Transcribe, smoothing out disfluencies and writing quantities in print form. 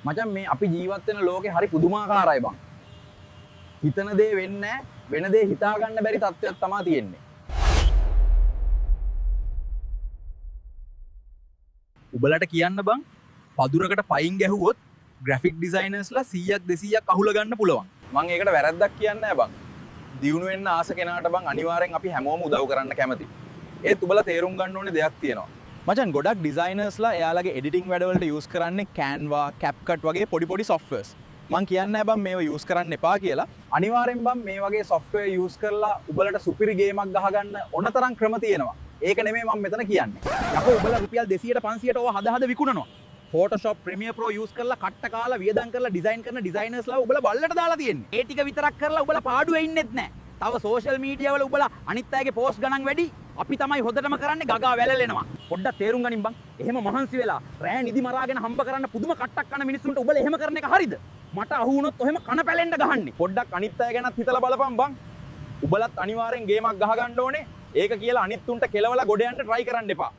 මචං මේ අපි ජීවත් වෙන ලෝකේ හරි පුදුමාකාරයි බං. හිතන දේ වෙන්නේ නැහැ, වෙන දේ හිතා ගන්න බැරි තත්ත්වයක් තමයි තියෙන්නේ. උඹලට කියන්න බං, පදුරකට පයින් ගැහුවොත් ග්‍රැෆික් ඩිසයිනර්ස්ලා 100ක් 200ක් අහුල ගන්න පුළුවන්. මම ඒකට වැරද්දක් කියන්නේ නැහැ බං. දියුණු වෙන්න ආස කෙනාට බං අනිවාර්යෙන් අපි හැමෝම උදව් කරන්න කැමතියි. ඒත් උඹලා තේරුම් ගන්න ඕනේ දෙයක් තියෙනවා. මචන් ගොඩක් ඩිසයිනර්ස්ලා එයාලගේ එඩිටිං වැඩවලට යූස් කරන්නේ Canva, CapCut වගේ පොඩි softwares. මං කියන්නේ බං මේව යූස් කරන්න එපා කියලා. අනිවාර්යෙන් බං මේ වගේ software යූස් කරලා උඹලට සුපිරි ගේමක් ගහගන්න ඕන තරම් ක්‍රම තියෙනවා. ඒක නෙමෙයි මම මෙතන කියන්නේ. යකෝ උඹලා රුපියල් 200ට 500ට ඕවා හද විකුණනවා. Photoshop Premiere Pro යූස් කරලා කට්ට කාලා වියදම් කරලා ඩිසයින් කරන ඩිසයිනර්ස්ලා උඹලා බල්ලට දාලා තියෙන්නේ. ඒ ටික විතරක් කරලා උඹලා පාඩුවේ ඉන්නෙත් නැහැ. තව සෝෂල් මීඩියා වල උඹලා අනිත් අයගේ පෝස්ට් ගණන් වැඩි. අපි තමයි හොදටම කරන්නේ ගගා වැළලෙනවා. පොඩ්ඩක් තේරුම් ගනින් බං. එහෙම මහන්සි වෙලා රෑ නිදි මරාගෙන හම්බ කරන්න පුදුම කට්ටක් කන මිනිස්සුන්ට උඹලා එහෙම කරන එක හරිද? මට අහු වුණොත් ඔහෙම කන පැලෙන්න ගහන්නේ. පොඩ්ඩක් අනිත් අය ගැනත් හිතලා බලපන් බං. උඹලත් අනිවාර්යෙන් ගේමක් ගහ ගන්න ඕනේ. ඒක කියලා අනිත් උන්ට කෙලවලා ගොඩ යන්න try කරන්න එපා.